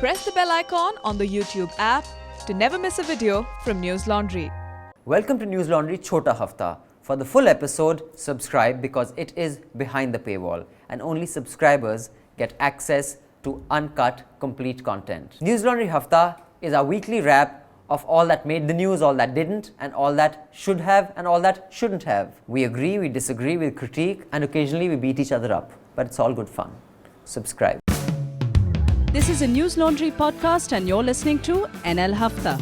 Press the bell icon on the YouTube app to never miss a video from Newslaundry. Welcome to Newslaundry Chhota Hafta. For the full episode, subscribe because it is behind the paywall and only subscribers get access to uncut, complete content. Newslaundry Hafta is our weekly wrap of all that made the news, all that didn't, and all that should have and all that shouldn't have. We agree, we disagree, we critique, and occasionally we beat each other up. But it's all good fun. Subscribe. This is a Newslaundry podcast and you're listening to NL Hafta.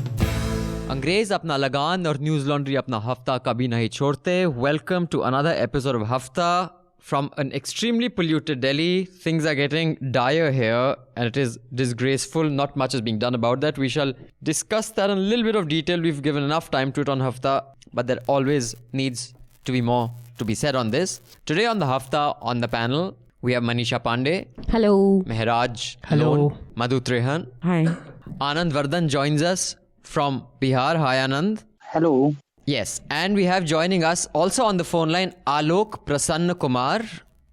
अंग्रेज अपना लगान और news laundry अपना हफ्ता कभी नहीं छोड़ते. Welcome to another episode of Hafta. From an extremely polluted Delhi, things are getting dire here and it is disgraceful. Not much is being done about that. We shall discuss that in a little bit of detail. We've given enough time to it on Hafta, but there always needs to be more to be said on this. Today on the Hafta, on the panel, we have Manisha Pande. Hello. Mehraj D Hello. Lone. Madhu Trehan. Hi. Anand Vardhan joins us from Bihar. Hi Anand. Hello. Yes, and we have joining us also on the phone line Alok Prasanna Kumar.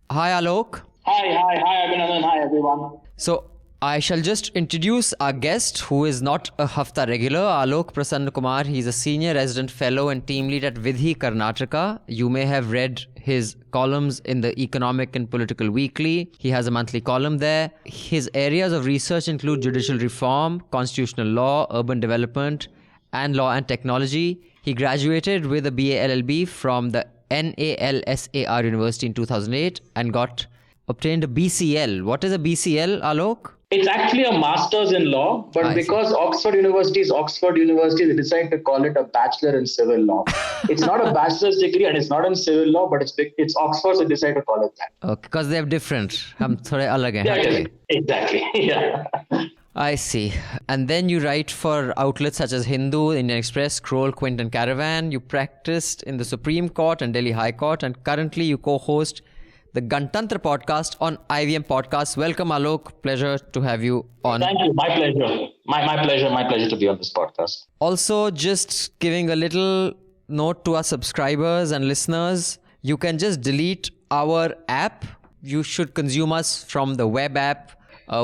Hi Alok. Hi Abhinandan, hi everyone. So I shall just introduce our guest who is not a Hafta regular, Alok Prasanna Kumar. He's a senior resident fellow and team lead at Vidhi Karnataka. You may have read his columns in the Economic and Political Weekly. He has a monthly column there. His areas of research include judicial reform, constitutional law, urban development, and law and technology. He graduated with a BA LLB from the NALSAR University in 2008 and obtained a BCL. What is a BCL, Alok? It's actually a master's in law, but because Oxford University is Oxford University, they decided to call it a bachelor in civil law. It's not a bachelor's degree and it's not in civil law, but it's Oxford, so they decided to call it that. Okay, because they have different. Hum thode alag hain. Yeah, exactly. Yeah. I see. And then you write for outlets such as Hindu, Indian Express, Scroll, Quint and Caravan. You practiced in the Supreme Court and Delhi High Court, and currently you co-host the Gantantra podcast on IVM Podcasts. Welcome Alok. Pleasure to have you on. Thank you. My pleasure. My pleasure to be on this podcast. Also, just giving a little note to our subscribers and listeners, you can just delete our app. You should consume us from the web app.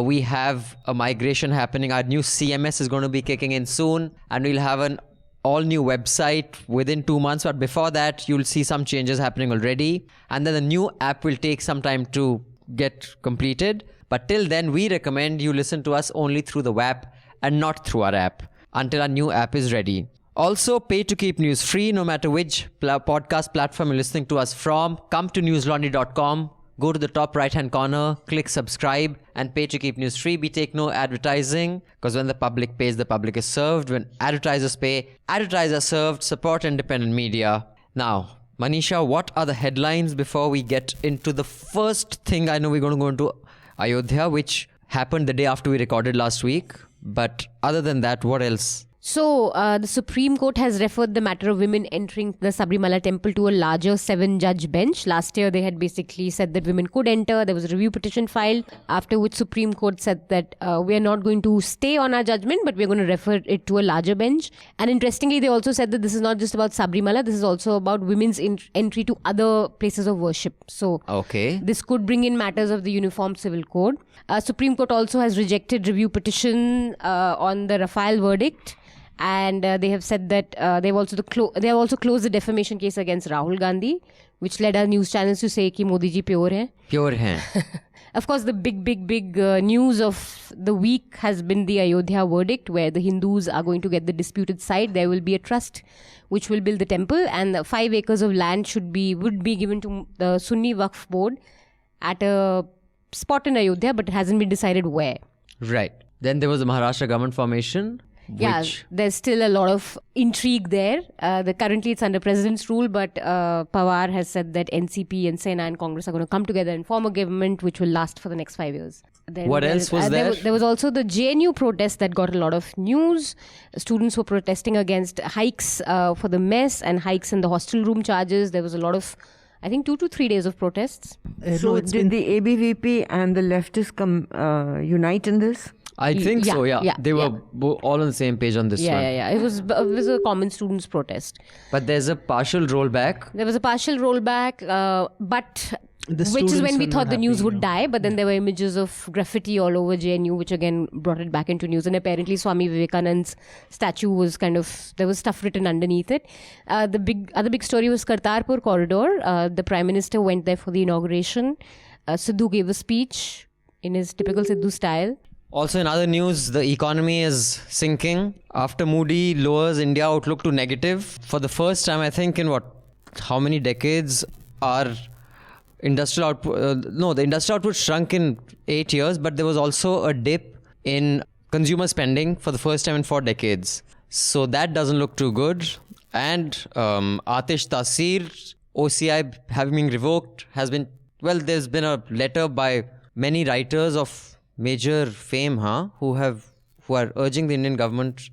We have a migration happening. Our new CMS is going to be kicking in soon, and we'll have an all-new website within 2 months. But before that, you'll see some changes happening already. And then the new app will take some time to get completed. But till then, we recommend you listen to us only through the web and not through our app until our new app is ready. Also, pay to keep news free, no matter which podcast platform you're listening to us from. Come to newslaundry.com. Go to the top right-hand corner, click subscribe, and pay to keep news free. We take no advertising, because when the public pays, the public is served. When advertisers pay, advertisers are served. Support independent media. Now, Manisha, what are the headlines before we get into the first thing? I know we're going to go into Ayodhya, which happened the day after we recorded last week. But other than that, what else? So, the Supreme Court has referred the matter of women entering the Sabarimala temple to a larger 7-judge bench. Last year, they had basically said that women could enter. There was a review petition filed, after which Supreme Court said that we are not going to stay on our judgment, but we're going to refer it to a larger bench. And interestingly, they also said that this is not just about Sabarimala, this is also about women's entry to other places of worship. So, this could bring in matters of the Uniform Civil Code. Supreme Court also has rejected review petition on the Rafale verdict. And they have said that they have also closed the defamation case against Rahul Gandhi, which led our news channels to say कि Modi ji pure हैं. Pure हैं. Of course, the big news of the week has been the Ayodhya verdict, where the Hindus are going to get the disputed side. There will be a trust which will build the temple, and 5 acres of land would be given to the Sunni Waqf board at a spot in Ayodhya, but it hasn't been decided where. Right. Then there was the Maharashtra government formation. Yeah, there's still a lot of intrigue there. Currently it's under president's rule, but Pawar has said that NCP and Sena and Congress are going to come together and form a government which will last for the next 5 years. What else was there? There was also the JNU protest that got a lot of news. Students were protesting against hikes for the mess and hikes in the hostel room charges. There was a lot of, I think, 2 to 3 days of protests. So did the ABVP and the leftists unite in this? I think so, yeah. They were all on the same page on this one. Yeah. It was a common students' protest. But there's a partial rollback. There was a partial rollback, but which is when we thought the news would die, but then there were images of graffiti all over JNU, which again brought it back into news. And apparently Swami Vivekanand's statue was there was stuff written underneath it. The other big story was Kartarpur corridor. The Prime Minister went there for the inauguration. Sidhu gave a speech in his typical Sidhu style. Also in other news, the economy is sinking after Moody lowers India outlook to negative. For the first time, I think in how many decades, our industrial output, the industrial output shrunk in 8 years, but there was also a dip in consumer spending for the first time in 4 decades. So that doesn't look too good. And Aatish Taseer, OCI having been revoked, there's been a letter by many writers of major fame, who are urging the Indian government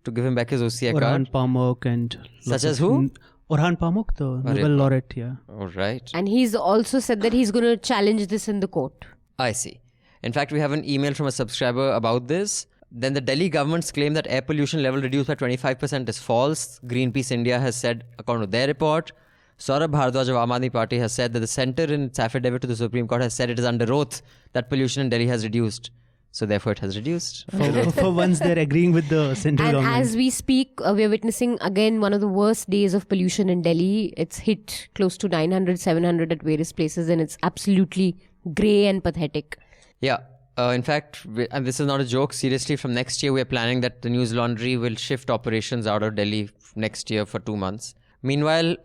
to give him back his OCI card. Orhan Pamuk and... Such as who? Orhan Pamuk, the Nobel laureate, yeah. All right. And he's also said that he's going to challenge this in the court. I see. In fact, we have an email from a subscriber about this. Then the Delhi government's claim that air pollution level reduced by 25% is false. Greenpeace India has said, according to their report. Saurabh Bhardwaj of Aam Aadmi Party has said that the centre in its affidavit to the Supreme Court has said it is under oath that pollution in Delhi has reduced. So therefore it has reduced. For once they're agreeing with the central government. And as we speak, we are witnessing again one of the worst days of pollution in Delhi. It's hit close to 900, 700 at various places, and it's absolutely grey and pathetic. Yeah. In fact, and this is not a joke, seriously, from next year we are planning that the Newslaundry will shift operations out of Delhi next year for 2 months. Meanwhile,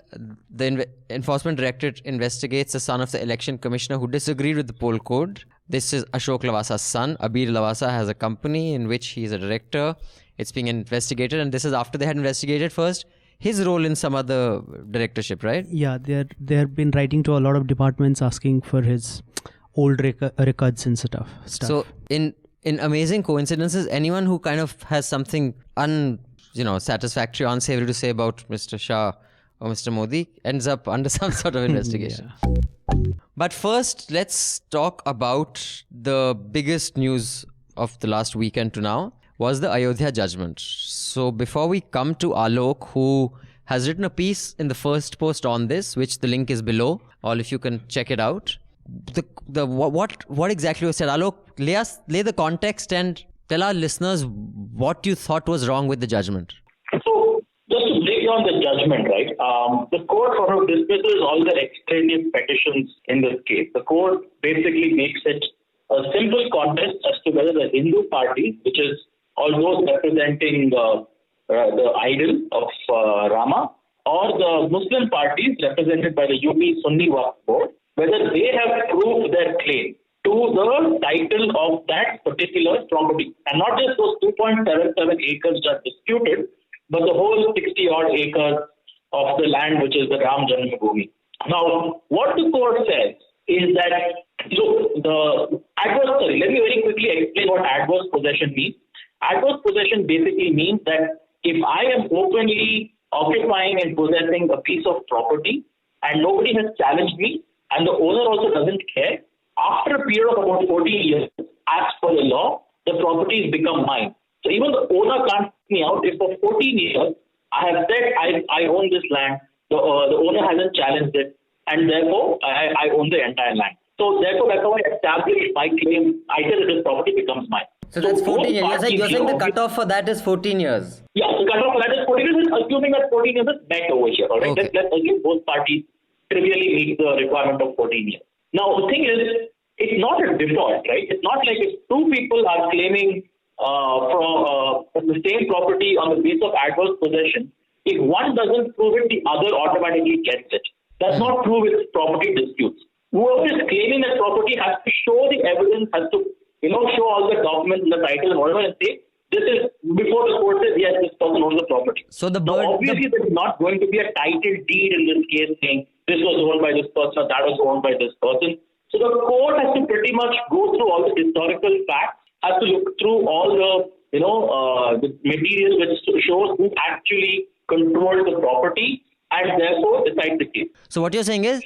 the Enforcement Directorate investigates the son of the election commissioner who disagreed with the poll code. This is Ashok Lavasa's son. Abir Lavasa has a company in which he is a director. It's being investigated, and this is after they had investigated first his role in some other directorship, right? Yeah, they've been writing to a lot of departments asking for his old records and stuff. So in amazing coincidences, anyone who kind of has something satisfactory, unsavory to say about Mr. Shah or Mr. Modi ends up under some sort of investigation. Yeah. But first, let's talk about the biggest news of the last weekend to now was the Ayodhya judgment. So before we come to Alok, who has written a piece in the first post on this, which the link is below, or if you can check it out. What exactly was said? Alok, lay the context and tell our listeners what you thought was wrong with the judgment. So, just to break down the judgment, right? The court sort of dismisses all the extraneous petitions in this case. The court basically makes it a simple contest as to whether the Hindu party, which is almost representing the idol of Rama, or the Muslim parties represented by the UP Sunni Waqf Board, whether they have proved their claim to the title of that particular property. And not just those 2.77 acres that are disputed, but the whole 60-odd acres of the land which is the Ram Janmabhoomi. Now, what the court says is that, let me very quickly explain what adverse possession means. Adverse possession basically means that if I am openly occupying and possessing a piece of property and nobody has challenged me and the owner also doesn't care, after a period of about 14 years, as per the law, the property has become mine. So even the owner can't kick me out if for 14 years I have said I own this land, the owner hasn't challenged it, and therefore I own the entire land. So therefore, that's how I establish my claim either that this property becomes mine. So that's 14 years. You're saying the cutoff for that is 14 years. Yeah, the cutoff for that is 14 years, assuming that 14 years is met over here. All right, Okay. Let's assume both parties trivially meet the requirement of 14 years. Now, the thing is, it's not a default, right? It's not like if two people are claiming from the same property on the basis of adverse possession, if one doesn't prove it, the other automatically gets it. That's not true with property disputes. Whoever is claiming that property has to show the evidence, has to show all the documents, the title, and whatever, and say, this is before the court says, yes, this person owns the property. So obviously, there's not going to be a title deed in this case saying this was owned by this person or that was owned by this person. So the court has to pretty much go through all the historical facts, has to look through all the material which shows who actually controlled the property and therefore decide the case. So what you're saying is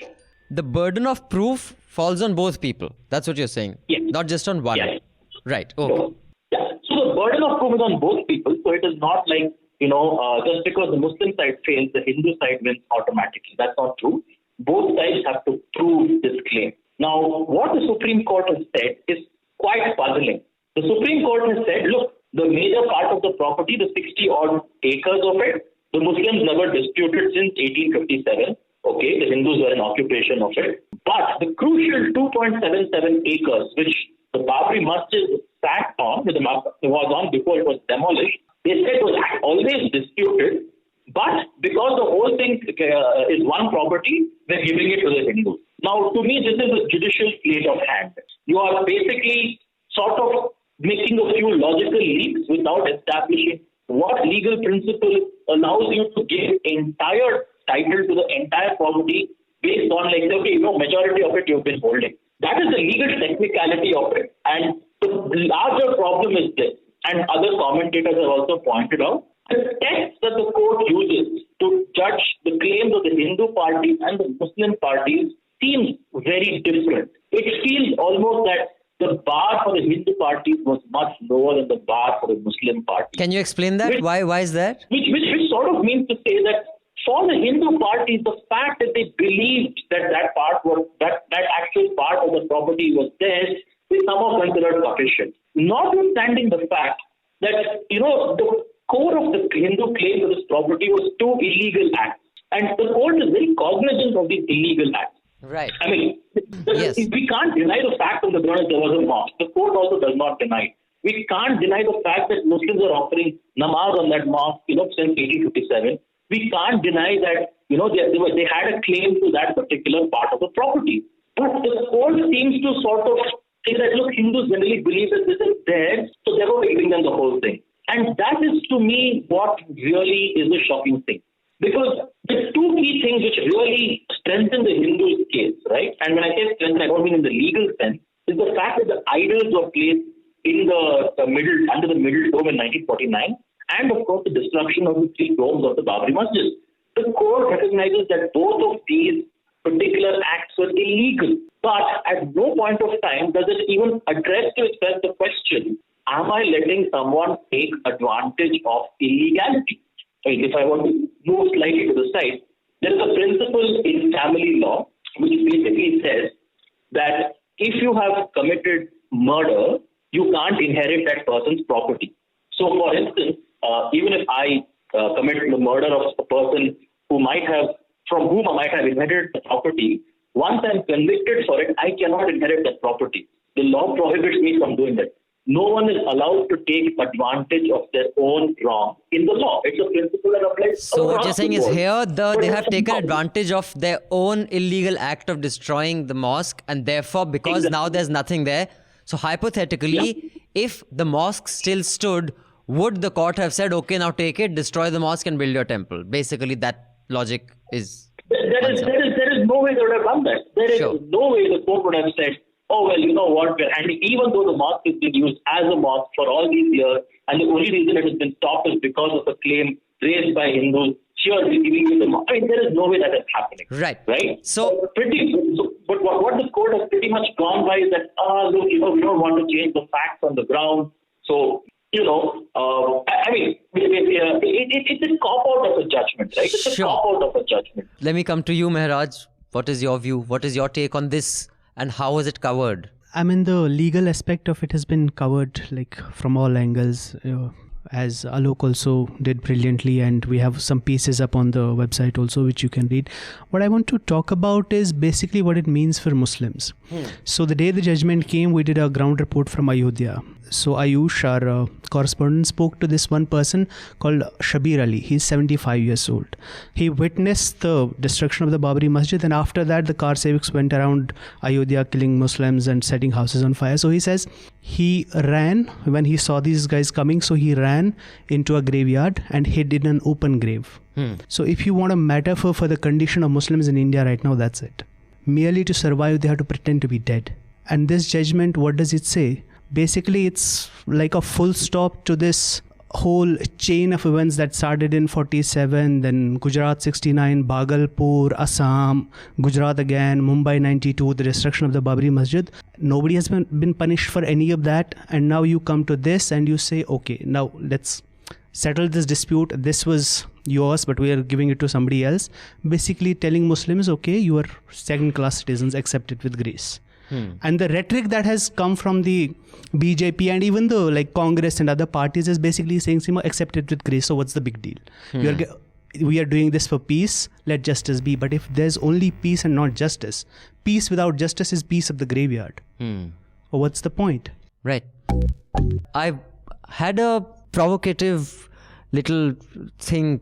the burden of proof falls on both people. That's what you're saying. Yes. Not just on one. Yes. Right. Okay. So the burden of proof is on both people. So it is not like, just because the Muslim side fails, the Hindu side wins automatically. That's not true. both sides have to prove this claim. Now, what the Supreme Court has said is quite puzzling. The Supreme Court has said, look, the major part of the property, the 60-odd acres of it, the Muslims never disputed since 1857. Okay, the Hindus were in occupation of it. But the crucial 2.77 acres, which the Babri Masjid sat on, it was on before it was demolished, they said was always disputed. But because the whole thing is one property, they're giving it to the Hindus. Now, to me, this is a judicial sleight of hand. You are basically sort of making a few logical leaps without establishing what legal principle allows you to give entire title to the entire property based on majority of it you've been holding. That is the legal technicality of it. And the larger problem is this, and other commentators have also pointed out, the text that the court uses to judge the claims of the Hindu parties and the Muslim parties seems very different. It feels almost that the bar for the Hindu parties was much lower than the bar for the Muslim parties. Can you explain that? Why is that? Which sort of means to say that for the Hindu parties, the fact that they believed that that actual part of the property was theirs is somehow considered sufficient. Notwithstanding the fact that, the core of the Hindu claim to this property was two illegal acts. And the court is very cognizant of these illegal acts. Right. I mean, Yes. we can't deny the fact on the ground that there was a mosque. The court also does not deny. We can't deny the fact that Muslims are offering namaz on that mosque, since 1857. We can't deny that, they had a claim to that particular part of the property. But the court seems to sort of say that, look, Hindus generally believe that this is theirs, so therefore we're giving them the whole thing. And that is, to me, what really is the shocking thing. Because the two key things which really strengthen the Hindu case, right? And when I say strengthen, I don't mean in the legal sense, is the fact that the idols were placed in under the middle dome in 1949, and of course the destruction of the three domes of the Babri Masjid. The court recognizes that both of these particular acts were illegal, but at no point of time does it even address to itself the question, am I letting someone take advantage of illegality? If I want to move slightly to the side, there is a principle in family law which basically says that if you have committed murder, you can't inherit that person's property. So, for instance, even if I commit the murder of a person from whom I might have inherited the property, once I'm convicted for it, I cannot inherit that property. The law prohibits me from doing that. No one is allowed to take advantage of their own wrong in the law. It's a principle that applies. So what you're saying is here they have taken advantage of their own illegal act of destroying the mosque, and therefore because now there's nothing there. So hypothetically, if the mosque still stood, would the court have said, okay, now take it, destroy the mosque and build your temple? Basically that logic is... There is no way they would have done that. There is no way the court would have said, oh, well, you know what, and even though the mosque has been used as a mosque for all these years, and the only reason it has been stopped is because of a claim raised by Hindus, sure, we're giving you the mosque. I mean, there is no way that is happening. Right? So but what the court has pretty much gone by is that, look, we don't want to change the facts on the ground. So, it's a cop-out of a judgment, right? It's a cop-out of a judgment. Let me come to you, Mehraj. What is your view? What is your take on this? And how was it covered? I mean, the legal aspect of it has been covered from all angles, as Alok also did brilliantly, and we have some pieces up on the website also which you can read. What I want to talk about is basically what it means for Muslims. So the day the judgment came, we did a ground report from Ayodhya. So Ayush, our correspondent, spoke to this one person called Shabir Ali. He's 75 years old. He witnessed the destruction of the Babri Masjid, and after that the car Seviks went around Ayodhya killing Muslims and setting houses on fire. So he says he ran when he saw these guys coming. So he ran into a graveyard and hid in an open grave. So if you want a metaphor for the condition of Muslims in India right now, that's it. Merely to survive, they have to pretend to be dead. And this judgment, what does it say? Basically, it's like a full stop to this whole chain of events that started in 47, then Gujarat 69, Bhagalpur, Assam, Gujarat again, Mumbai 92, the destruction of the Babri Masjid. Nobody has been punished for any of that. And now you come to this and you say, okay, now let's settle this dispute. This was yours, but we are giving it to somebody else. Basically telling Muslims, okay, you are second-class citizens, accept it with grace. And the rhetoric that has come from the BJP and even the like Congress and other parties is basically saying, accept it with grace. So what's the big deal? We are doing this for peace. Let justice be. But if there's only peace and not justice, peace without justice is peace of the graveyard. Or what's the point? Right. I had a provocative little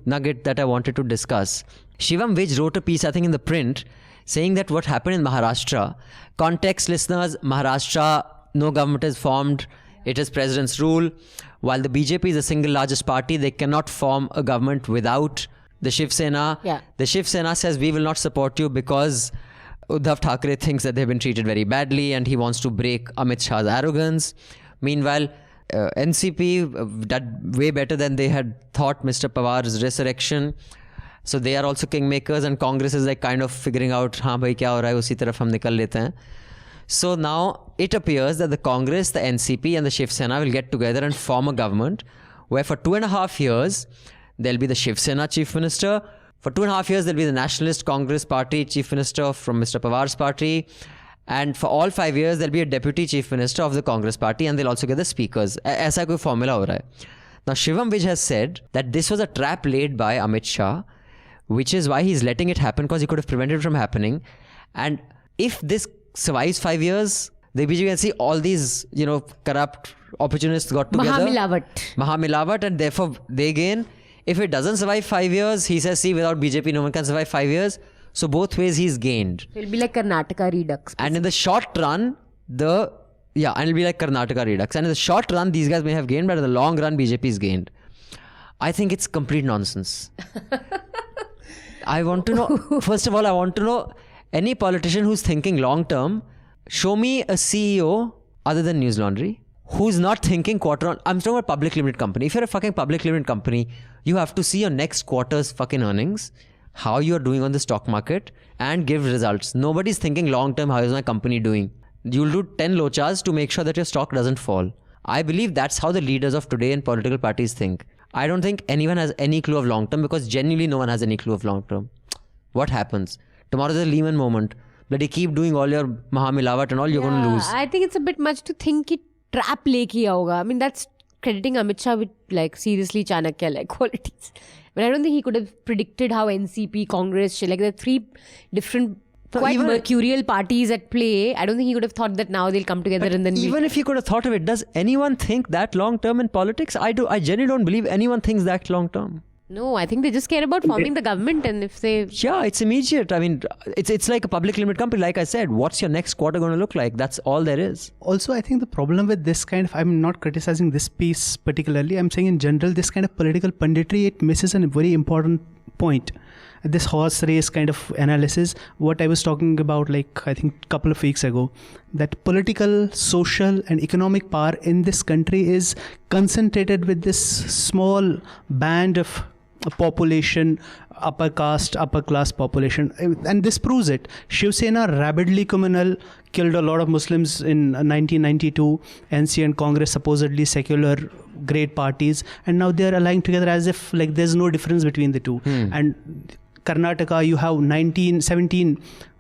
nugget that I wanted to discuss. Shivam Vij wrote a piece, I think in the print, saying that what happened in Maharashtra, context listeners, Maharashtra, no government is formed, it is president's rule. While the BJP is the single largest party, they cannot form a government without the Shiv Sena. Yeah. The Shiv Sena says, we will not support you because Uddhav Thackeray thinks that they've been treated very badly and he wants to break Amit Shah's arrogance. Meanwhile, NCP did way better than they had thought. Mr. Pawar's resurrection. So they are also kingmakers, and Congress is like kind of figuring out, haan bhai kya ho raha hai, usi taraf hum nikal lete hain. So now it appears that the Congress, the NCP and the Shiv Sena will get together and form a government where for 2.5 years, there'll be the Shiv Sena chief minister. For 2.5 years, there'll be the Nationalist Congress party chief minister from Mr. Pawar's party. And for all 5 years, there'll be a deputy chief minister of the Congress party, and they'll also get the speakers. Aisa koi formula ho raha hai. Now Shivam Vij has said that this was a trap laid by Amit Shah, which is why he's letting it happen, because he could have prevented it from happening. And if this survives 5 years, the BJP can see all these, corrupt opportunists got together. Mahamilawat, and therefore they gain. If it doesn't survive 5 years, he says, see, without BJP, no one can survive 5 years. So both ways he's gained. It'll be like Karnataka Redux. And in the short run, and it'll be like Karnataka Redux. And in the short run, these guys may have gained, but in the long run, BJP's gained. I think it's complete nonsense. I want to know, first of all, I want to know any politician who's thinking long term, show me a CEO other than Newslaundry who's not thinking quarter on. I'm talking about public limited company. If you're a fucking public limited company, you have to see your next quarter's fucking earnings, how you're doing on the stock market, and give results. Nobody's thinking long term, how is my company doing? You'll do 10 lochas to make sure that your stock doesn't fall. I believe that's how the leaders of today in political parties think. I don't think anyone has any clue of long term, because genuinely no one has any clue of long term. What happens? Tomorrow's a Lehman moment. Bloody keep doing all your Mahamilawat and all, you're going to lose. I think it's a bit much to think it trap le kiya hoga. I mean, that's crediting Amit Shah with like seriously Chanakya-like qualities. But I don't think he could have predicted how NCP, Congress, there are 3 different quite mercurial parties at play. I don't think he could have thought that now they'll come together and then... Even if he could have thought of it, does anyone think that long term in politics? I genuinely don't believe anyone thinks that long term. No, I think they just care about forming the government, and if they... Yeah, it's immediate. I mean, it's like a public limited company. Like I said, what's your next quarter going to look like? That's all there is. Also, I think the problem with this kind of... I'm not criticizing this piece particularly. I'm saying in general, this kind of political punditry, it misses a very important point. This horse race kind of analysis, what I was talking about like I think a couple of weeks ago, that political, social and economic power in this country is concentrated with this small band of population, upper caste, upper class population, and this proves it. Shiv Sena, rabidly communal, killed a lot of Muslims in 1992. NC and Congress, supposedly secular, great parties, and now they are allying together as if like there's no difference between the two. And Karnataka, you have 17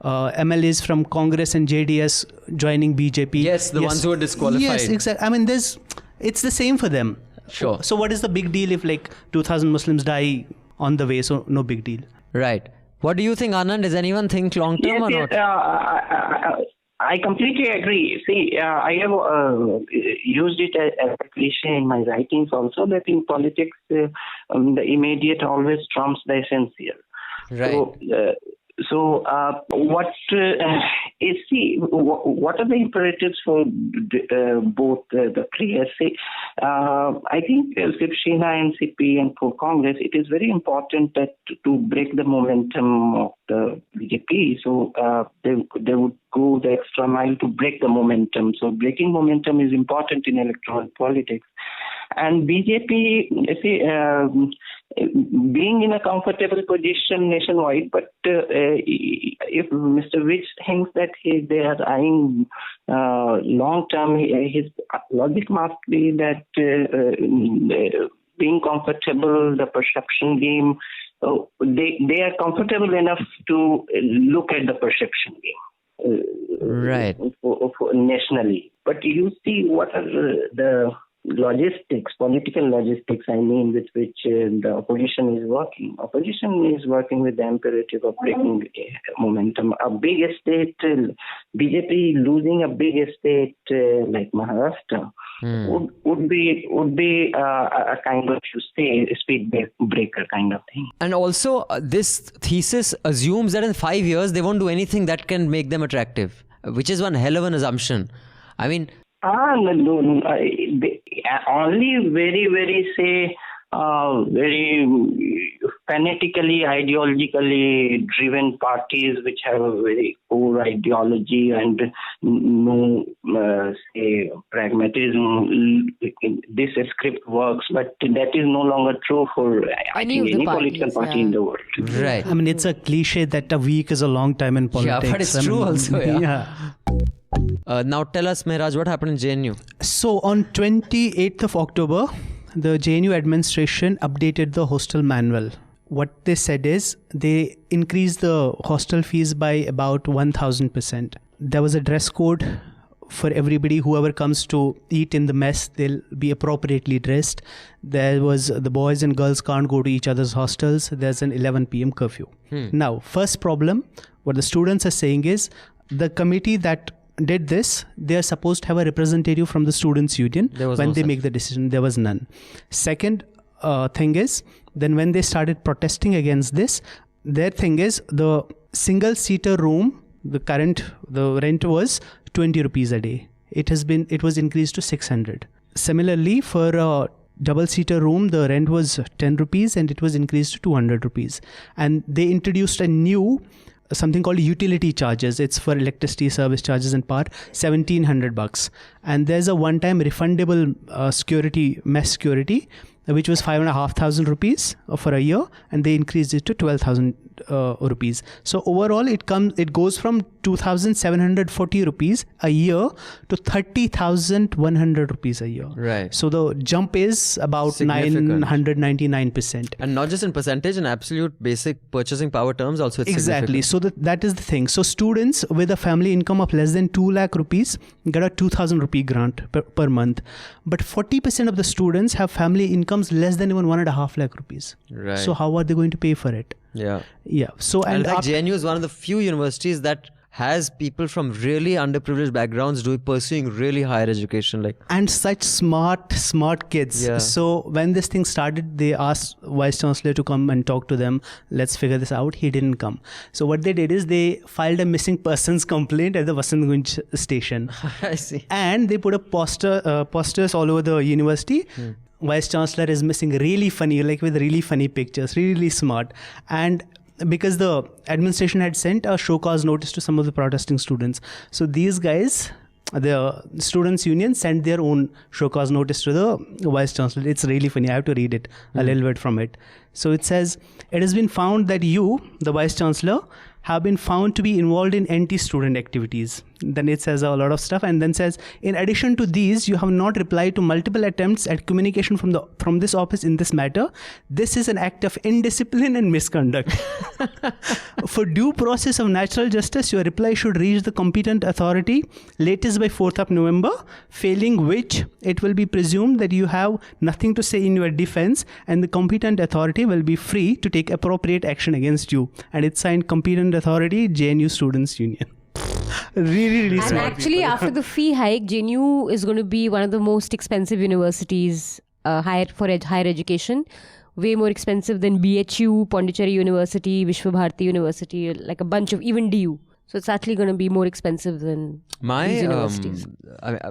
MLAs from Congress and JDS joining BJP. Yes, the ones who are disqualified. Yes, exactly. I mean, it's the same for them. Sure. So what is the big deal if like 2,000 Muslims die on the way? So no big deal. Right. What do you think, Anand? Does anyone think long term or not? I completely agree. See, I have used it as a cliche in my writings also, that in politics, the immediate always trumps the essential. Right. So what are the imperatives for both the players? I think Shiv Sena, NCP and for Congress, it is very important that to break the momentum of the BJP. So they would go the extra mile to break the momentum. So breaking momentum is important in electoral politics. And BJP, being in a comfortable position nationwide, but if Mr. Vij thinks that they are eyeing long term, his logic must be that being comfortable, the perception game, they are comfortable enough to look at the perception game. Right. For nationally. But you see what are the logistics, political logistics, I mean, with which the opposition is working. Opposition is working with the imperative of breaking momentum. A big state, BJP losing a big state like Maharashtra would be a kind of, you say, speed breaker kind of thing. And also, this thesis assumes that in 5 years, they won't do anything that can make them attractive, which is one hell of an assumption. I mean... No. Only very fanatically, ideologically driven parties which have a very core ideology and no, pragmatism. This script works, but that is no longer true for any political party in the world. Right. I mean, it's a cliche that a week is a long time in politics. Yeah, but it's true also. Yeah. Now tell us, Mehraj, what happened in JNU? So on 28th of October, the JNU administration updated the hostel manual. What they said is they increased the hostel fees by about 1,000%. There was a dress code for everybody. Whoever comes to eat in the mess, they'll be appropriately dressed. There was the boys and girls can't go to each other's hostels. There's an 11 p.m. curfew. Now, first problem, what the students are saying is the committee that did this, they are supposed to have a representative from the students' union when they make the decision. There was none. Second thing is, then when they started protesting against this, their thing is the single-seater room, the rent was 20 rupees a day. It was increased to 600. Similarly, for a double-seater room, the rent was 10 rupees and it was increased to 200 rupees. And they introduced a new something called utility charges. It's for electricity, service charges and power, $1,700. And there's a one-time refundable mess security, which was 5,500 rupees for a year, and they increased it to 12,000 rupees. So overall, it goes from 2,740 rupees a year to 30,100 rupees a year. Right. So the jump is about 999%. And not just in percentage, in absolute basic purchasing power terms also it's exactly. So that is the thing. So students with a family income of less than 2 lakh rupees get a 2,000 rupee grant per month. But 40% of the students have family incomes less than even 1.5 lakh rupees. Right. So how are they going to pay for it? Yeah. So and like JNU is one of the few universities that has people from really underprivileged backgrounds pursuing really higher education, and such smart kids. Yeah. So when this thing started, they asked Vice Chancellor to come and talk to them. Let's figure this out. He didn't come. So what they did is they filed a missing persons complaint at the Vasantgunj station. I see. And they put posters all over the university. Vice Chancellor is missing, really funny, with really funny pictures, really smart. And because the administration had sent a show cause notice to some of the protesting students, so these guys, the students' union, sent their own show cause notice to the Vice Chancellor. It's really funny. I have to read it, a little bit from it. So it says, it has been found that you, the Vice Chancellor, have been found to be involved in anti-student activities. Then it says a lot of stuff, and then says, in addition to these, you have not replied to multiple attempts at communication from this office in this matter. This is an act of indiscipline and misconduct. For due process of natural justice, your reply should reach the competent authority latest by 4th of November, failing which it will be presumed that you have nothing to say in your defense, and the competent authority will be free to take appropriate action against you. And it's signed Competent Authority, JNU Students' Union. Really and actually people. After the fee hike, JNU is going to be one of the most expensive universities higher education, way more expensive than BHU, Pondicherry University, Vishwabharati University, like a bunch of, even DU. So it's actually going to be more expensive than these universities.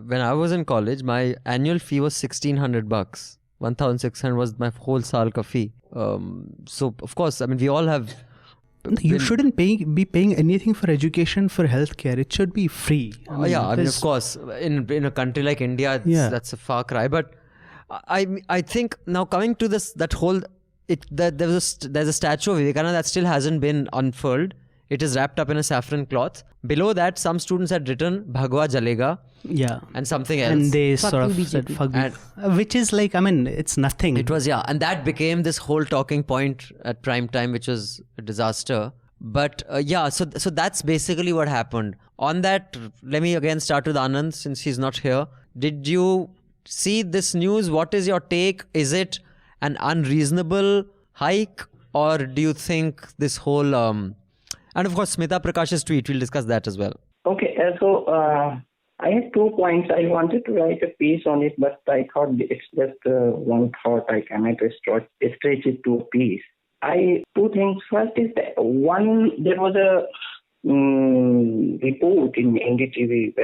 When I was in college, my annual fee was $1,600. 1,600 was my whole saal ka fee. So of course, we all have. You shouldn't be paying anything for education, for healthcare. It should be free. Of course, in a country like India, that's a far cry. But I think now coming to this, that whole, there's a statue of Vivekananda that still hasn't been unfurled. It is wrapped up in a saffron cloth. Below that, some students had written Bhagwa Jalega. Yeah. And something else. And they Fuck sort you, of BJP. said, fuck you. Which is like, I mean, it's nothing. It was, yeah. And that became this whole talking point at prime time, which was a disaster. But so that's basically what happened. On that, let me again start with Anand, since he's not here. Did you see this news? What is your take? Is it an unreasonable hike? Or do you think this whole... and of course, Smita Prakash's tweet, we'll discuss that as well. Okay, so I had 2 points. I wanted to write a piece on it, but I thought it's just one thought. I cannot stretch it to a piece. 2 things. First is that there was a report in NDTV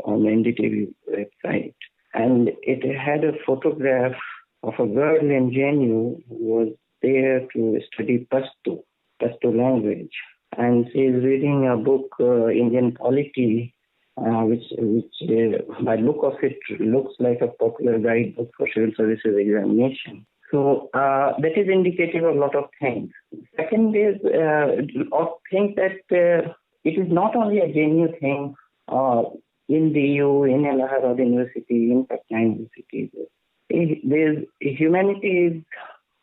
on the NDTV website, and it had a photograph of a girl in JNU who was there to study Pashto language, and she is reading a book, Indian Polity, which by look of it looks like a popular guidebook for civil services examination. So that is indicative of a lot of things. Second is of things that it is not only a JNU thing. In DU, in Allahabad University, in Patna University, there's humanities,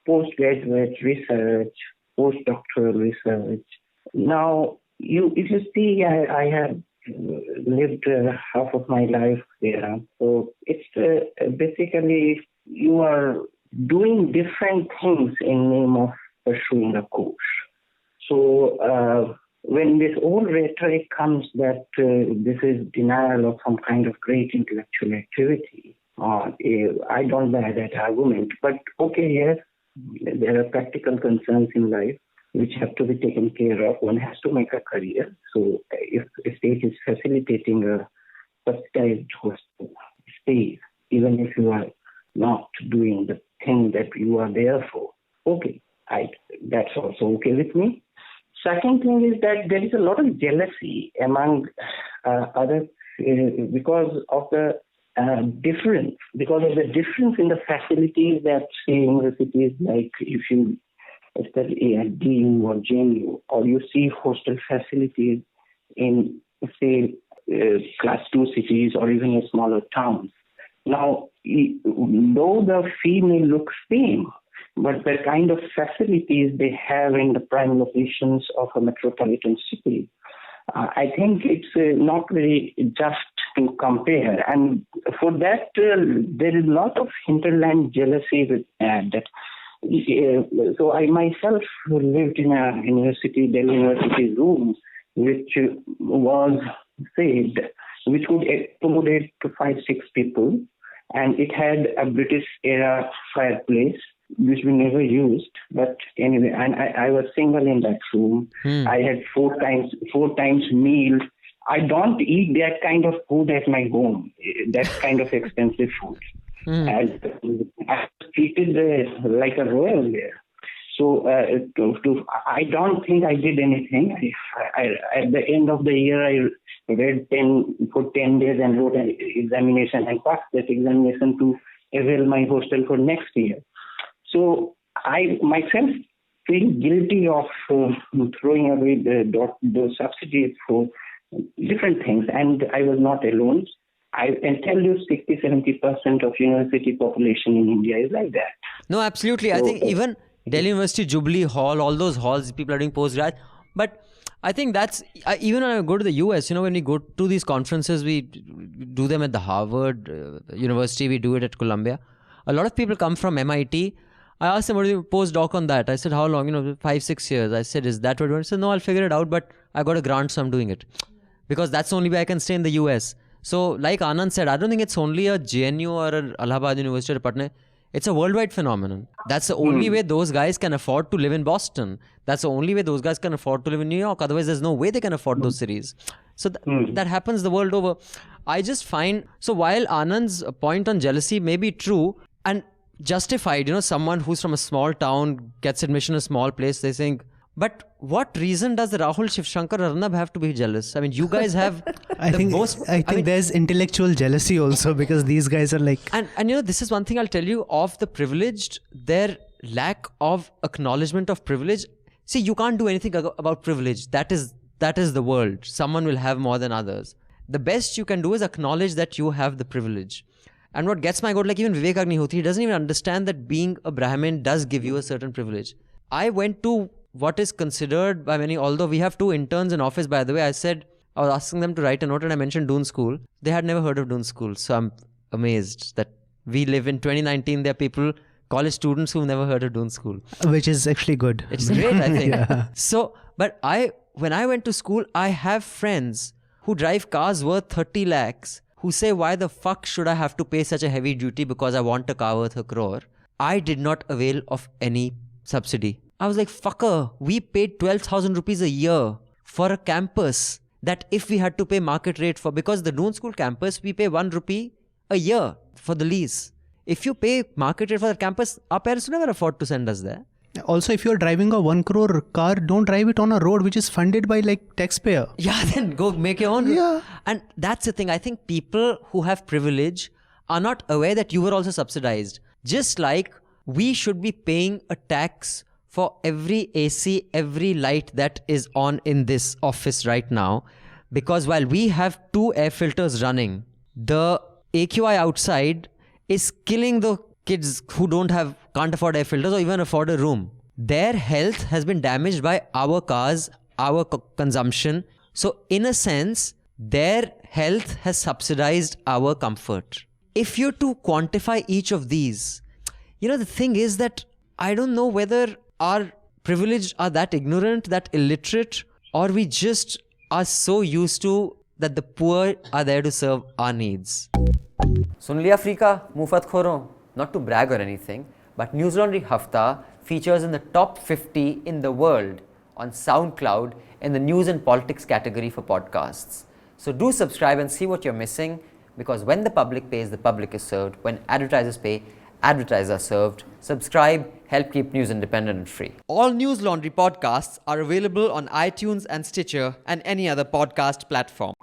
postgraduate research, postdoctoral research. Now, if you see, I have lived half of my life there. So it's basically you are doing different things in name of pursuing a course. So when this old rhetoric comes that this is denial of some kind of great intellectual activity, I don't buy that argument. But okay, yes, there are practical concerns in life which have to be taken care of. One has to make a career. So if the state is facilitating a subsidized hostel space, even if you are not doing the thing that you are there for, okay, that's also okay with me. Second thing is that there is a lot of jealousy among others because of the difference in the facilities that say universities, like if you study at DU or JNU, or you see hostel facilities in, say, class 2 cities or even in smaller towns. Now, though the fee may look same, but the kind of facilities they have in the prime locations of a metropolitan city, I think it's not very just to compare. And for that, there is a lot of hinterland jealousy with that. So I myself lived in a Delhi University room, which was saved, which would accommodate to 5-6 people. And it had a British-era fireplace, which we never used. But anyway, and I was single in that room. I had 4 times meal. I don't eat that kind of food at my home, that kind of expensive food. And I was treated like a royal there. So I don't think I did anything. At the end of the year, I read for 10 days and wrote an examination and passed that examination to avail my hostel for next year. So I myself feel guilty of throwing away those subsidies for different things. And I was not alone. I can tell you 60-70% of university population in India is like that. No, absolutely. So, I think even Delhi University, Jubilee Hall, all those halls, people are doing postgrad. But I think that's, even when I go to the US, when we go to these conferences, we do them at the Harvard University, we do it at Columbia. A lot of people come from MIT. I asked them, what do you postdoc on that? I said, how long? 5-6 years. I said, is that what you want? He said, no, I'll figure it out, but I got a grant, so I'm doing it. Because that's the only way I can stay in the US. So like Anand said, I don't think it's only a JNU or an Allahabad University or Patna. It's a worldwide phenomenon. That's the only way those guys can afford to live in Boston. That's the only way those guys can afford to live in New York. Otherwise, there's no way they can afford those cities. So that happens the world over. I just find, so while Anand's point on jealousy may be true and justified, someone who's from a small town gets admission in a small place, they think, but what reason does Rahul, Shivshankar, Arnab have to be jealous? I mean, you guys have I think there's intellectual jealousy also, because these guys are like... And this is one thing I'll tell you, of the privileged, their lack of acknowledgement of privilege. See, you can't do anything about privilege. That is that is the world. Someone will have more than others. The best you can do is acknowledge that you have the privilege. And what gets my goat, like even Vivek Agnihotri, he doesn't even understand that being a Brahmin does give you a certain privilege. I went to what is considered by many, although we have 2 interns in office, by the way, I was asking them to write a note and I mentioned Doon School. They had never heard of Doon School. So I'm amazed that we live in 2019. There are people, college students who've never heard of Doon School. Which is actually good. It's great, I think. Yeah. So, but when I went to school, I have friends who drive cars worth 30 lakhs who say, why the fuck should I have to pay such a heavy duty because I want a car worth 1 crore? I did not avail of any subsidy. I was like, fucker, we paid 12,000 rupees a year for a campus that if we had to pay market rate for, because the Doon School campus, we pay 1 rupee a year for the lease. If you pay market rate for the campus, our parents will never afford to send us there. Also, if you're driving a 1 crore car, don't drive it on a road which is funded by like taxpayer. Yeah, then go make your own. Yeah. And that's the thing. I think people who have privilege are not aware that you were also subsidized. Just like we should be paying a tax for every AC, every light that is on in this office right now. Because while we have 2 air filters running, the AQI outside is killing the kids who can't afford air filters or even afford a room. Their health has been damaged by our cars, our consumption. So in a sense, their health has subsidized our comfort. If you're to quantify each of these, the thing is that I don't know whether our privileged are that ignorant, that illiterate, or we just are so used to that the poor are there to serve our needs. Sun liya Afrika, mufat khoron. Not to brag or anything, but Newslaundry Hafta features in the top 50 in the world on SoundCloud in the news and politics category for podcasts. So do subscribe and see what you're missing, because when the public pays, the public is served. When advertisers pay, advertisers are served. Subscribe, help keep news independent and free. All Newslaundry podcasts are available on iTunes and Stitcher and any other podcast platform.